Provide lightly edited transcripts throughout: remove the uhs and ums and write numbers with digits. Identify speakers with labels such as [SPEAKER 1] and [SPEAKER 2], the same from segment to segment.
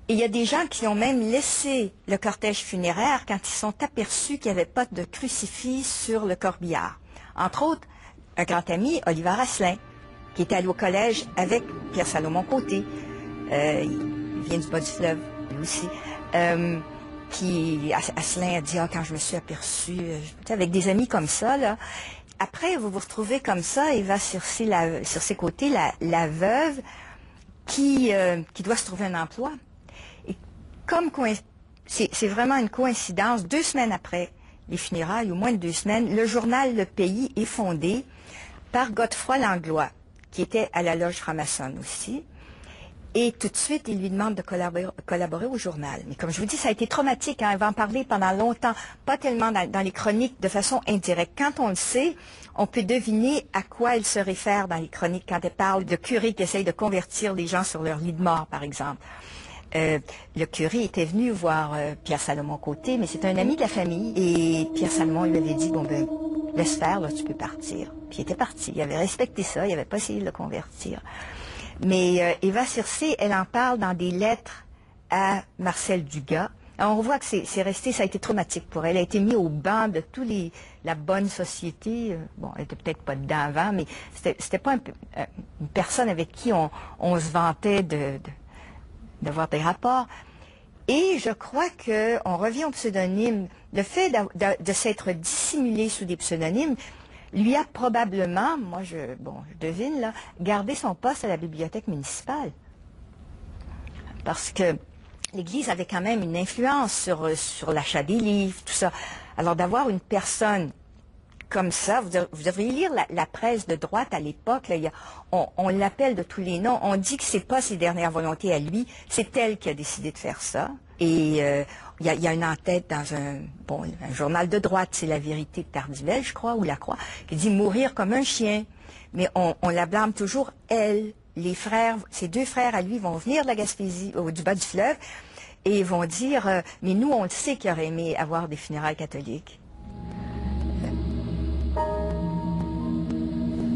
[SPEAKER 1] Et il y a des gens qui ont même laissé le cortège funéraire quand ils sont aperçus qu'il n'y avait pas de crucifix sur le corbillard. Entre autres, un grand ami, Oliver Asselin, qui était allé au collège avec Pierre Salomon-Côté. Il vient du bas du fleuve, lui aussi. Puis Asselin a dit, quand je me suis aperçu, avec des amis comme ça, là. Après, vous vous retrouvez comme ça, Eva sur ses côtés, la veuve qui doit se trouver un emploi. Et comme c'est vraiment une coïncidence, 2 semaines après les funérailles, ou moins de 2 semaines, le journal Le Pays est fondé par Godefroy Langlois, qui était à la loge franc-maçonne aussi. Et tout de suite, il lui demande de collaborer au journal. Mais comme je vous dis, ça a été traumatique. Hein? Elle va en parler pendant longtemps, pas tellement dans les chroniques de façon indirecte. Quand on le sait, on peut deviner à quoi elle se réfère dans les chroniques quand elle parle de curés qui essayent de convertir les gens sur leur lit de mort, par exemple. Le curé était venu voir Pierre Salomon-Côté, mais c'est un ami de la famille. Et Pierre Salomon lui avait dit, bon ben, laisse faire, là, tu peux partir. Puis il était parti. Il avait respecté ça, il n'avait pas essayé de le convertir. Mais Eva Circé, elle en parle dans des lettres à Marcel Dugas. Alors, on voit que c'est resté, ça a été traumatique pour elle. Elle a été mise au banc de la bonne société. Bon, elle était peut-être pas dedans avant, mais c'était pas une personne avec qui on se vantait d'avoir des rapports. Et je crois qu'on revient au pseudonyme. Le fait de s'être dissimulé sous des pseudonymes lui a probablement, moi je devine là, gardé son poste à la bibliothèque municipale. Parce que l'Église avait quand même une influence sur l'achat des livres, tout ça. Alors d'avoir une personne comme ça, vous devriez lire la presse de droite à l'époque, on l'appelle de tous les noms, on dit que c'est pas ses dernières volontés à lui, c'est elle qui a décidé de faire ça. Et il y a une en-tête dans un journal de droite, c'est La Vérité de Tardivelle, je crois, ou La Croix, qui dit mourir comme un chien. Mais on la blâme toujours, elle. Les frères, ses 2 frères à lui vont venir de la Gaspésie, du bas du fleuve, et ils vont dire, mais nous, on le sait qu'il aurait aimé avoir des funérailles catholiques.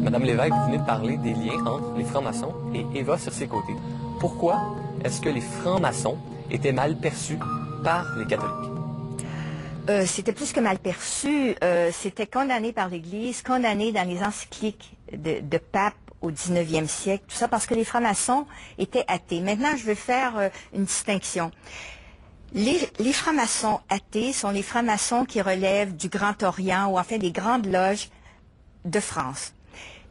[SPEAKER 2] Madame Lévesque, vous venez de parler des liens entre les francs-maçons et Eva Circé-Côté. Pourquoi est-ce que les francs-maçons étaient mal perçus par les catholiques?
[SPEAKER 1] C'était plus que mal perçu. C'était condamné par l'Église, condamné dans les encycliques de pape au 19e siècle, tout ça parce que les francs-maçons étaient athées. Maintenant, je veux faire une distinction. Les francs-maçons athées sont les francs-maçons qui relèvent du Grand Orient ou enfin des grandes loges de France.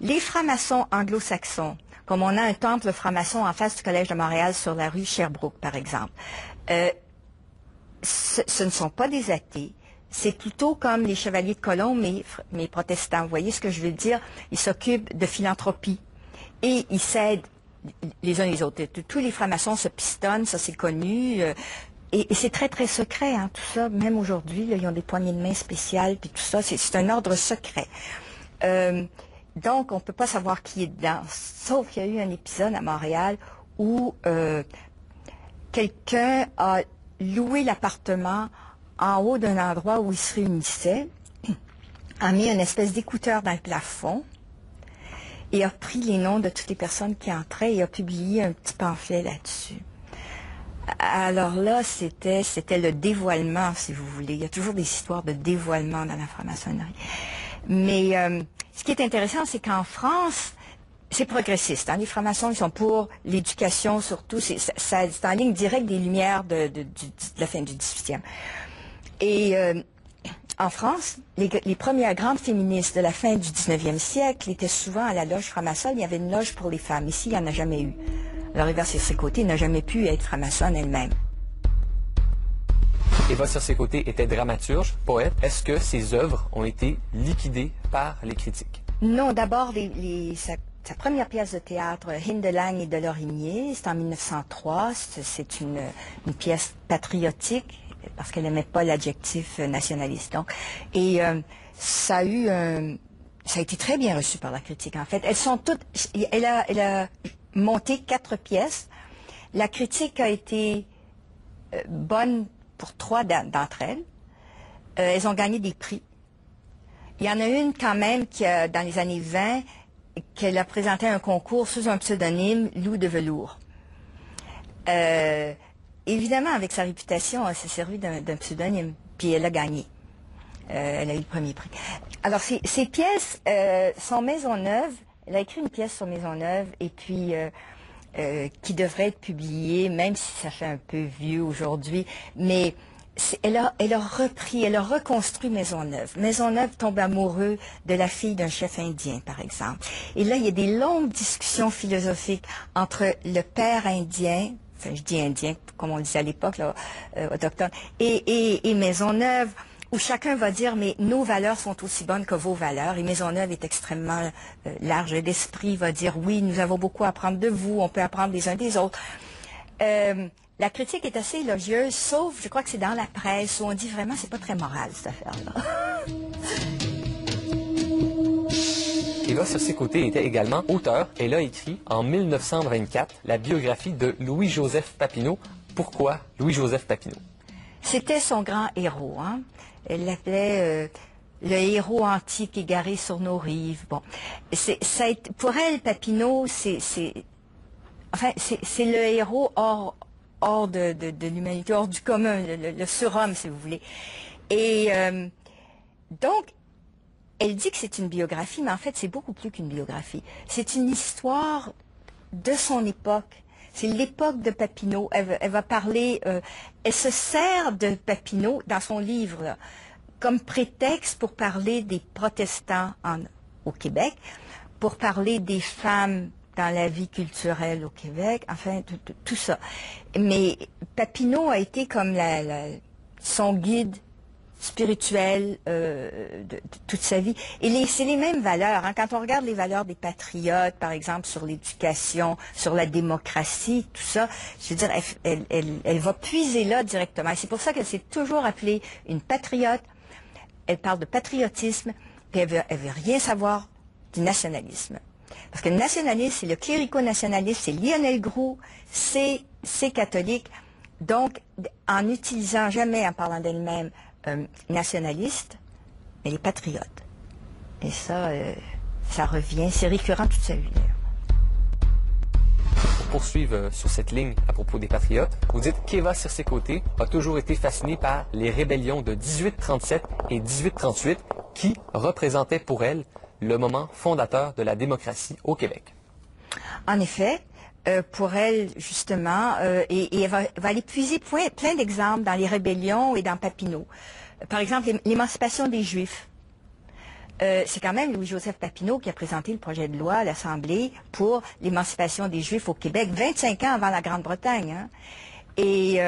[SPEAKER 1] Les francs-maçons anglo-saxons, comme on a un temple franc-maçon en face du Collège de Montréal sur la rue Sherbrooke, par exemple, ce ne sont pas des athées. C'est plutôt comme les chevaliers de Colombe, mais protestants. Vous voyez ce que je veux dire? Ils s'occupent de philanthropie et ils s'aident les uns les autres. Tous les francs-maçons se pistonnent, ça c'est connu. Et c'est très, très secret, hein, tout ça. Même aujourd'hui, ils ont des poignées de main spéciales, puis tout ça. C'est un ordre secret. Donc, on ne peut pas savoir qui est dedans. Sauf qu'il y a eu un épisode à Montréal où quelqu'un a loué l'appartement en haut d'un endroit où ils se réunissaient, a mis une espèce d'écouteur dans le plafond et a pris les noms de toutes les personnes qui entraient et a publié un petit pamphlet là-dessus. Alors là, c'était le dévoilement, si vous voulez. Il y a toujours des histoires de dévoilement dans la franc-maçonnerie. Mais ce qui est intéressant, c'est qu'en France, c'est progressiste. Hein? Les francs-maçons, ils sont pour l'éducation surtout. C'est en ligne directe des Lumières de la fin du 18e. Et en France, les premières grandes féministes de la fin du 19e siècle étaient souvent à la loge franc-maçonne. Il y avait une loge pour les femmes. Ici, il n'y en a jamais eu. Alors, Eva Circé-Côté n'a jamais pu être franc-maçonne elle-même.
[SPEAKER 2] Eva Circé-Côté était dramaturge, poète. Est-ce que ses œuvres ont été liquidées par les critiques?
[SPEAKER 1] Non, d'abord, sa première pièce de théâtre, Hymne de Lagne et de Lorimier, c'est en 1903. C'est une pièce patriotique, parce qu'elle n'aimait pas l'adjectif nationaliste. Donc, et ça a été très bien reçu par la critique, en fait. Elles sont toutes... Elle a monté 4 pièces. La critique a été bonne pour 3 d'entre elles. Elles ont gagné des prix. Il y en a une quand même qui, dans les années 20, qu'elle a présenté un concours sous un pseudonyme, Loup de velours. évidemment, avec sa réputation, elle s'est servie d'un pseudonyme, puis elle a gagné. Elle a eu le premier prix. Alors, ces pièces sont Maisonneuve. Elle a écrit une pièce sur Maisonneuve, et puis qui devrait être publiée, même si ça fait un peu vieux aujourd'hui, mais elle a reconstruit Maisonneuve. Maisonneuve tombe amoureux de la fille d'un chef indien, par exemple. Et là, il y a des longues discussions philosophiques entre le père indien, enfin, je dis indien, comme on le disait à l'époque, autochtone, et Maisonneuve, où chacun va dire, mais nos valeurs sont aussi bonnes que vos valeurs. Et Maisonneuve est extrêmement large d'esprit, va dire, oui, nous avons beaucoup à apprendre de vous, on peut apprendre les uns des autres. La critique est assez élogieuse, sauf, je crois que c'est dans la presse, où on dit vraiment, c'est pas très moral, cette affaire-là.
[SPEAKER 2] Eva Circé-Côté était également auteure. Elle a écrit en 1924 la biographie de Louis-Joseph Papineau. Pourquoi Louis-Joseph Papineau?
[SPEAKER 1] C'était son grand héros, hein. Elle l'appelait le héros antique égaré sur nos rives. Bon, pour elle, Papineau, c'est le héros hors de l'humanité, hors du commun, le surhomme, si vous voulez. Et donc, elle dit que c'est une biographie, mais en fait, c'est beaucoup plus qu'une biographie. C'est une histoire de son époque. C'est l'époque de Papineau. Elle va parler, elle se sert de Papineau dans son livre là, comme prétexte pour parler des protestants au Québec, pour parler des femmes dans la vie culturelle au Québec, enfin, tout ça. Mais Papineau a été comme son guide spirituel de toute sa vie. Et c'est les mêmes valeurs. Hein. Quand on regarde les valeurs des patriotes, par exemple, sur l'éducation, sur la démocratie, tout ça, je veux dire, elle va puiser là directement. C'est pour ça qu'elle s'est toujours appelée une patriote. Elle parle de patriotisme, puis elle veut rien savoir du nationalisme. Parce que le nationalisme, c'est le clérico-nationalisme, c'est Lionel Groulx, c'est catholique. Donc, en n'utilisant jamais, en parlant d'elle-même, nationaliste, mais les patriotes. Et ça, ça revient, c'est récurrent toute sa vie.
[SPEAKER 2] Pour poursuivre sur cette ligne à propos des patriotes, vous dites qu'Eva Circé-Côté a toujours été fascinée par les rébellions de 1837 et 1838 qui représentaient pour elle le moment fondateur de la démocratie au Québec.
[SPEAKER 1] En effet, pour elle, justement, et elle va aller puiser plein d'exemples dans les rébellions et dans Papineau. Par exemple, l'émancipation des Juifs. C'est quand même Louis-Joseph Papineau qui a présenté le projet de loi à l'Assemblée pour l'émancipation des Juifs au Québec, 25 ans avant la Grande-Bretagne. Hein. Et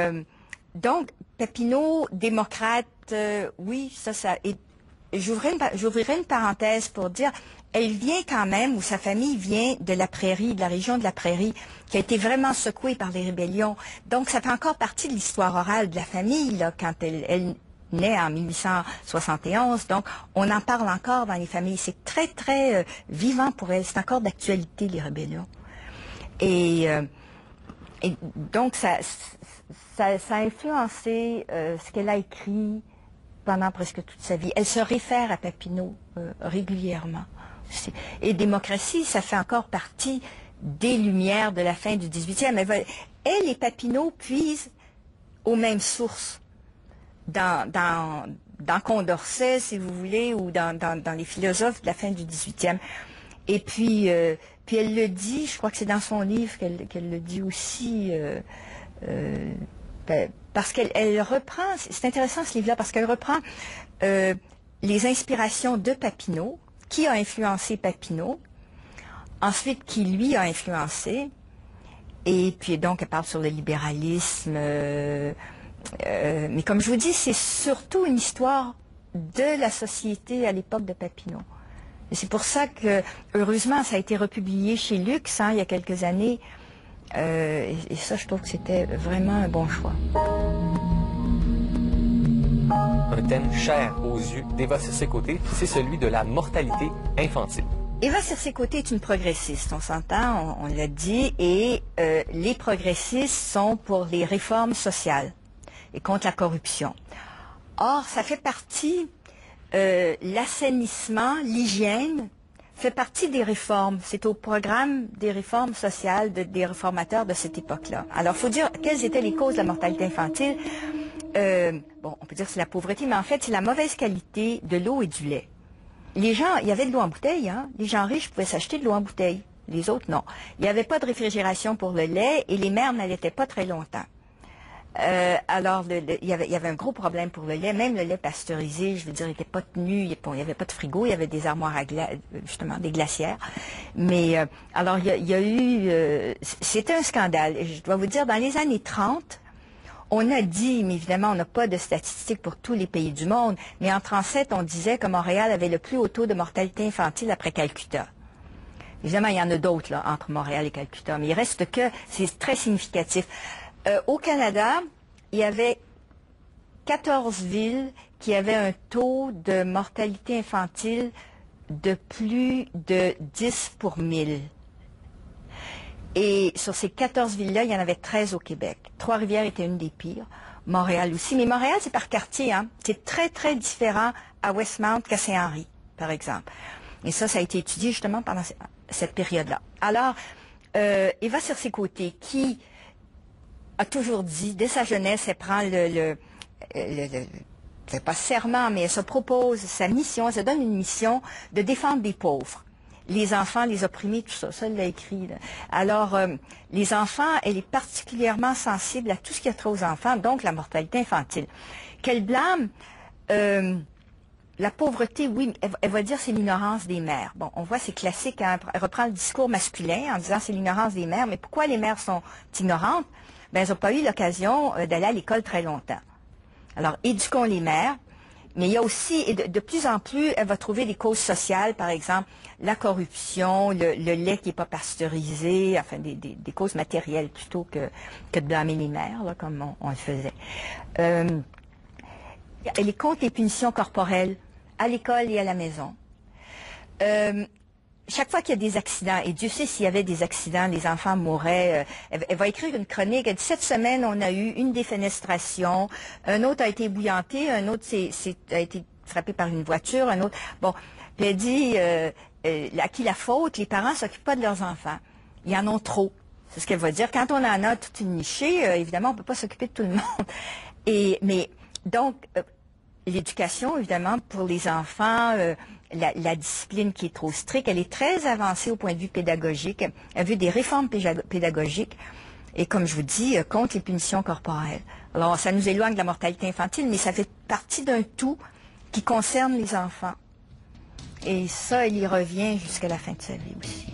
[SPEAKER 1] donc, Papineau, démocrate, oui, ça... Et j'ouvrirai une parenthèse pour dire, elle vient quand même, ou sa famille vient de la Prairie, de la région de la Prairie, qui a été vraiment secouée par les rébellions. Donc, ça fait encore partie de l'histoire orale de la famille, là, quand elle naît en 1871. Donc, on en parle encore dans les familles. C'est très, très vivant pour elle. C'est encore d'actualité, les rébellions. Et donc, ça a influencé ce qu'elle a écrit pendant presque toute sa vie. Elle se réfère à Papineau régulièrement. Et démocratie, ça fait encore partie des Lumières de la fin du 18e. Elle et Papineau puisent aux mêmes sources dans Condorcet, si vous voulez, ou dans les philosophes de la fin du 18e. Et puis elle le dit, je crois que c'est dans son livre qu'elle le dit aussi, parce qu'elle reprend, c'est intéressant ce livre-là, parce qu'elle reprend les inspirations de Papineau, qui a influencé Papineau, ensuite qui lui a influencé, et puis donc elle parle sur le libéralisme, mais comme je vous dis, c'est surtout une histoire de la société à l'époque de Papineau. Et c'est pour ça que, heureusement, ça a été republié chez Lux, hein, il y a quelques années, et ça, je trouve que c'était vraiment un bon choix.
[SPEAKER 2] Un thème cher aux yeux d'Eva Circé-Côté, c'est celui de la mortalité infantile.
[SPEAKER 1] Eva Circé-Côté est une progressiste, on s'entend, on l'a dit, et les progressistes sont pour les réformes sociales et contre la corruption. Or, ça fait partie, l'assainissement, l'hygiène, fait partie des réformes. C'est au programme des réformes sociales des réformateurs de cette époque-là. Alors, il faut dire quelles étaient les causes de la mortalité infantile. Bon, on peut dire que c'est la pauvreté, mais en fait, c'est la mauvaise qualité de l'eau et du lait. Les gens, il y avait de l'eau en bouteille, hein. Les gens riches pouvaient s'acheter de l'eau en bouteille. Les autres, non. Il n'y avait pas de réfrigération pour le lait et les mères n'allaitaient pas très longtemps. Alors, il y avait un gros problème pour le lait. Même le lait pasteurisé, je veux dire, il n'était pas tenu. Il n'y avait pas de frigo. Il y avait des armoires à justement, des glacières. Mais, alors, il y a eu... c'était un scandale. Je dois vous dire, dans les années 30, on a dit, mais évidemment, on n'a pas de statistiques pour tous les pays du monde, mais en 37, on disait que Montréal avait le plus haut taux de mortalité infantile après Calcutta. Évidemment, il y en a d'autres là entre Montréal et Calcutta, mais il reste que c'est très significatif. Au Canada, il y avait 14 villes qui avaient un taux de mortalité infantile de plus de 10 pour 1000. Et sur ces 14 villes-là, il y en avait 13 au Québec. Trois-Rivières était une des pires. Montréal aussi. Mais Montréal, c'est par quartier, hein. C'est très, très différent à Westmount qu'à Saint-Henri, par exemple. Et ça a été étudié justement pendant cette période-là. Alors, Eva Circé-Côté, qui a toujours dit, dès sa jeunesse, elle prend c'est pas serment, mais elle se propose sa mission, elle se donne une mission de défendre les pauvres. Les enfants, les opprimés, tout ça, ça elle l'a écrit. Là. Alors, les enfants, elle est particulièrement sensible à tout ce qui a trait aux enfants, donc la mortalité infantile. Qu'elle blâme la pauvreté, oui, elle va dire c'est l'ignorance des mères. Bon, on voit, c'est classique, hein, elle reprend le discours masculin en disant c'est l'ignorance des mères, mais pourquoi les mères sont ignorantes? Ben, elles n'ont pas eu l'occasion d'aller à l'école très longtemps. Alors, éduquons les mères. Mais il y a aussi, et de plus en plus, elle va trouver des causes sociales, par exemple, la corruption, le lait qui n'est pas pasteurisé, enfin des causes matérielles plutôt que de blâmer les mères, là, comme on le faisait. Elle est contre les punitions corporelles à l'école et à la maison. Chaque fois qu'il y a des accidents, et Dieu sait s'il y avait des accidents, les enfants mouraient, elle va écrire une chronique. Elle dit, cette semaine, on a eu une défenestration, un autre a été ébouillanté, un autre a été frappé par une voiture, un autre... Bon, puis elle dit, à qui la faute? Les parents ne s'occupent pas de leurs enfants. Ils en ont trop. C'est ce qu'elle va dire. Quand on en a toute une nichée, évidemment, on ne peut pas s'occuper de tout le monde. Mais donc, l'éducation, évidemment, pour les enfants... La discipline qui est trop stricte, elle est très avancée au point de vue pédagogique. Elle veut des réformes pédagogiques et, comme je vous dis, contre les punitions corporelles. Alors, ça nous éloigne de la mortalité infantile, mais ça fait partie d'un tout qui concerne les enfants. Et ça, elle y revient jusqu'à la fin de sa vie aussi.